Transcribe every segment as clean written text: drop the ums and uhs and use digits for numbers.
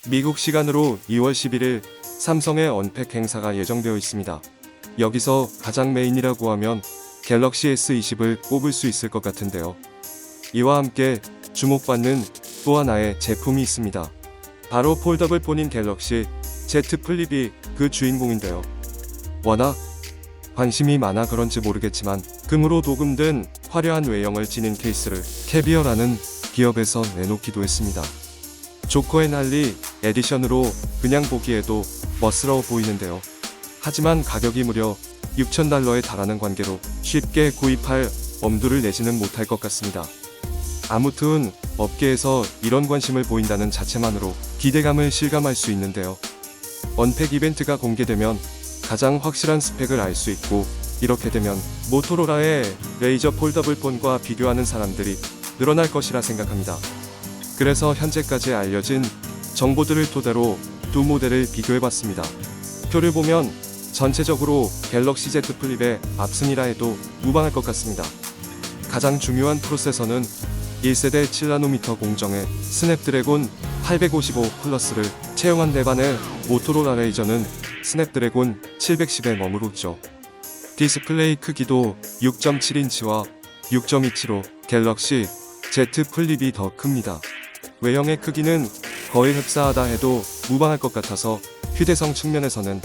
미국 시간으로 2월 11일 삼성의 언팩 행사가 예정되어 있습니다. 여기서 가장 메인이라고 하면 갤럭시 S20을 꼽을 수 있을 것 같은데요. 이와 함께 주목받는 또 하나의 제품이 있습니다. 바로 폴더블 폰인 갤럭시 Z 플립이 그 주인공인데요. 워낙 관심이 많아 그런지 모르겠지만 금으로 도금된 화려한 외형을 지닌 케이스를 캐비어라는 기업에서 내놓기도 했습니다. 조커앤할리 에디션으로 그냥 보기에도 멋스러워 보이는데요. 하지만 가격이 무려 $6,000에 달하는 관계로 쉽게 구입할 엄두를 내지는 못할 것 같습니다. 아무튼 업계에서 이런 관심을 보인다는 자체만으로 기대감을 실감할 수 있는데요. 언팩 이벤트가 공개되면 가장 확실한 스펙을 알 수 있고, 이렇게 되면 모토로라의 레이저 폴더블 폰과 비교하는 사람들이 늘어날 것이라 생각합니다. 그래서 현재까지 알려진 정보들을 토대로 두 모델을 비교해봤습니다. 표를 보면 전체적으로 갤럭시 Z 플립의 압승이라 해도 무방할 것 같습니다. 가장 중요한 프로세서는 1세대 7나노미터 공정의 스냅드래곤 855 플러스를 채용한 내반의 모토로라 레이저는 스냅드래곤 710에 머무르죠. 디스플레이 크기도 6.7인치와 6.27로 갤럭시 Z 플립이 더 큽니다. 외형의 크기는 거의 흡사하다 해도 무방할 것 같아서 휴대성 측면에서는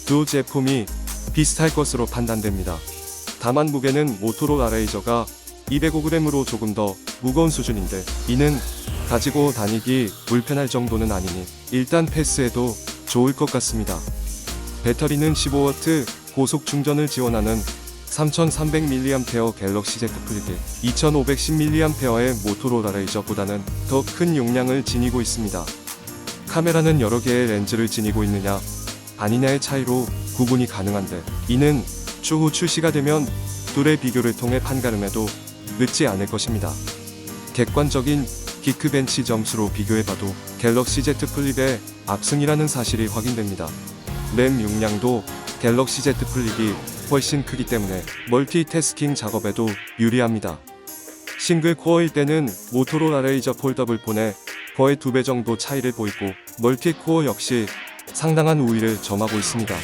두 제품이 비슷할 것으로 판단됩니다. 다만 무게는 모토로라 레이저가 205g으로 조금 더 무거운 수준인데, 이는 가지고 다니기 불편할 정도는 아니니 일단 패스해도 좋을 것 같습니다. 배터리는 15W 고속 충전을 지원하는 3300mAh 갤럭시 Z 플립이 2510mAh의 모토로라 레이저보다는 더 큰 용량을 지니고 있습니다. 카메라는 여러 개의 렌즈를 지니고 있느냐 아니냐의 차이로 구분이 가능한데, 이는 추후 출시가 되면 둘의 비교를 통해 판가름해도 늦지 않을 것입니다. 객관적인 기크벤치 점수로 비교해봐도 갤럭시 Z 플립의 압승이라는 사실이 확인됩니다. 램 용량도 갤럭시 Z 플립이 훨씬 크기 때문에 멀티태스킹 작업에도 유리합니다. 싱글 코어일 때는 모토로라 레이저 폴더블 폰에 거의 2배 정도 차이를 보이고, 멀티 코어 역시 상당한 우위를 점하고 있습니다.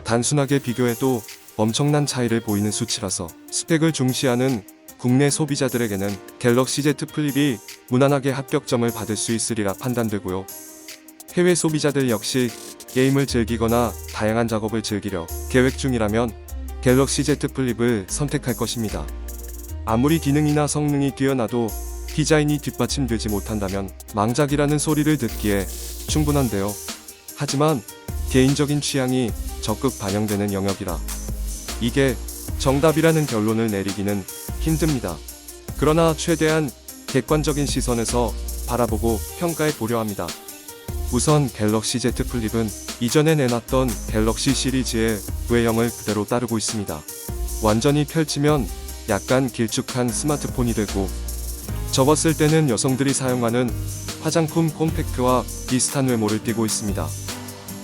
단순하게 비교해도 엄청난 차이를 보이는 수치라서 스펙을 중시하는 국내 소비자들에게는 갤럭시 Z 플립이 무난하게 합격점을 받을 수 있으리라 판단되고요. 해외 소비자들 역시 게임을 즐기거나 다양한 작업을 즐기려 계획 중이라면 갤럭시 Z 플립을 선택할 것입니다. 아무리 기능이나 성능이 뛰어나도 디자인이 뒷받침되지 못한다면 망작이라는 소리를 듣기에 충분한데요. 하지만 개인적인 취향이 적극 반영되는 영역이라 이게 정답이라는 결론을 내리기는 힘듭니다. 그러나 최대한 객관적인 시선에서 바라보고 평가해 보려 합니다. 우선 갤럭시 Z 플립은 이전에 내놨던 갤럭시 시리즈의 외형을 그대로 따르고 있습니다. 완전히 펼치면 약간 길쭉한 스마트폰이 되고, 접었을 때는 여성들이 사용하는 화장품 콤팩트와 비슷한 외모를 띠고 있습니다.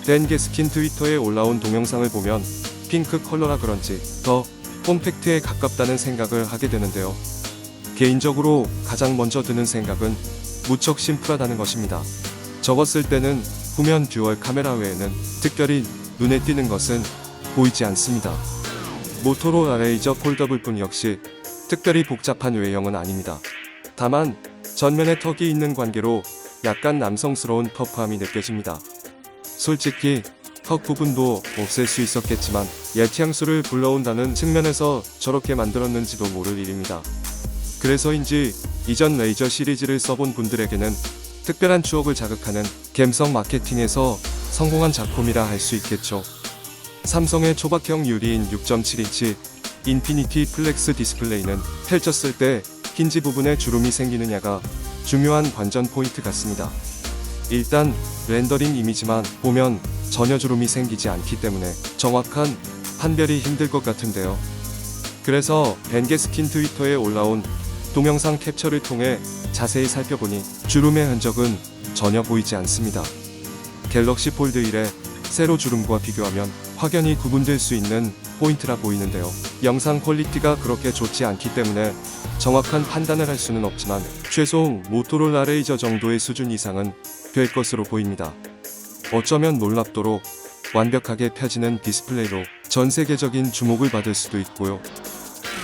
댄 게스킨 트위터에 올라온 동영상을 보면 핑크 컬러라 그런지 더 콤팩트에 가깝다는 생각을 하게 되는데요. 개인적으로 가장 먼저 드는 생각은 무척 심플하다는 것입니다. 접었을 때는 후면 듀얼 카메라 외에는 특별히 눈에 띄는 것은 보이지 않습니다. 모토로라 레이저 폴더블 폰 역시 특별히 복잡한 외형은 아닙니다. 다만 전면에 턱이 있는 관계로 약간 남성스러운 터프함이 느껴집니다. 솔직히 턱 부분도 없앨 수 있었겠지만 옛 향수를 불러온다는 측면에서 저렇게 만들었는지도 모를 일입니다. 그래서인지 이전 레이저 시리즈를 써본 분들에게는 특별한 추억을 자극하는 감성 마케팅에서 성공한 작품이라 할 수 있겠죠. 삼성의 초박형 유리인 6.7인치 인피니티 플렉스 디스플레이는 펼쳤을 때 힌지 부분에 주름이 생기느냐가 중요한 관전 포인트 같습니다. 일단 렌더링 이미지만 보면 전혀 주름이 생기지 않기 때문에 정확한 판별이 힘들 것 같은데요. 그래서 벤게스킨 트위터에 올라온 동영상 캡처를 통해 자세히 살펴보니 주름의 흔적은 전혀 보이지 않습니다. 갤럭시 폴드 1의 세로 주름과 비교하면 확연히 구분될 수 있는 포인트라 보이는데요. 영상 퀄리티가 그렇게 좋지 않기 때문에 정확한 판단을 할 수는 없지만 최소 모토로라 레이저 정도의 수준 이상은 될 것으로 보입니다. 어쩌면 놀랍도록 완벽하게 펴지는 디스플레이로 전 세계적인 주목을 받을 수도 있고요.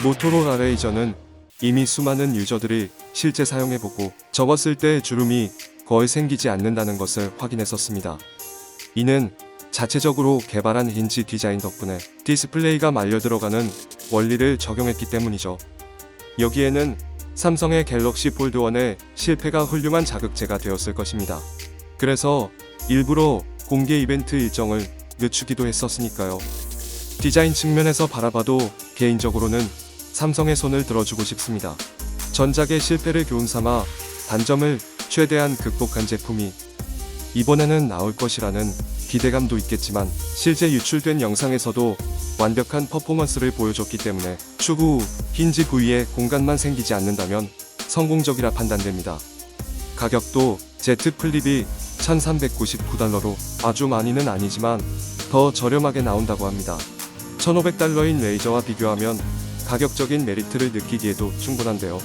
모토로라 레이저는 이미 수많은 유저들이 실제 사용해보고 접었을 때 주름이 거의 생기지 않는다는 것을 확인했었습니다. 이는 자체적으로 개발한 힌지 디자인 덕분에 디스플레이가 말려 들어가는 원리를 적용했기 때문이죠. 여기에는 삼성의 갤럭시 폴드 1의 실패가 훌륭한 자극제가 되었을 것입니다. 그래서 일부러 공개 이벤트 일정을 늦추기도 했었으니까요. 디자인 측면에서 바라봐도 개인적으로는 삼성의 손을 들어주고 싶습니다. 전작의 실패를 교훈삼아 단점을 최대한 극복한 제품이 이번에는 나올 것이라는 기대감도 있겠지만 실제 유출된 영상에서도 완벽한 퍼포먼스를 보여줬기 때문에 추후 힌지 부위에 공간만 생기지 않는다면 성공적이라 판단됩니다. 가격도 Z 플립이 $1,399로 아주 많이는 아니지만 더 저렴하게 나온다고 합니다. $1,500인 레이저와 비교하면 가격적인 메리트를 느끼기에도 충분한데요.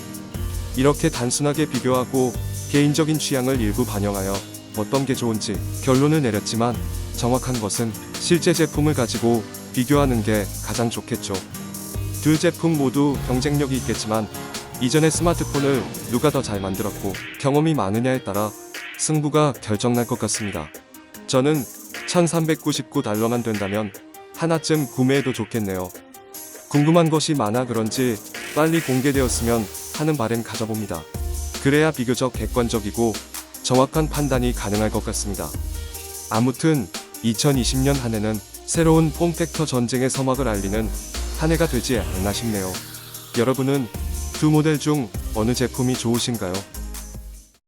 이렇게 단순하게 비교하고 개인적인 취향을 일부 반영하여 어떤 게 좋은지 결론을 내렸지만 정확한 것은 실제 제품을 가지고 비교하는 게 가장 좋겠죠. 두 제품 모두 경쟁력이 있겠지만 이전의 스마트폰을 누가 더 잘 만들었고 경험이 많으냐에 따라 승부가 결정날 것 같습니다. 저는 $1,399만 된다면 하나쯤 구매해도 좋겠네요. 궁금한 것이 많아 그런지 빨리 공개되었으면 하는 바람 가져봅니다. 그래야 비교적 객관적이고 정확한 판단이 가능할 것 같습니다. 아무튼 2020년 한 해는 새로운 폼팩터 전쟁의 서막을 알리는 한 해가 되지 않나 싶네요. 여러분은 두 모델 중 어느 제품이 좋으신가요?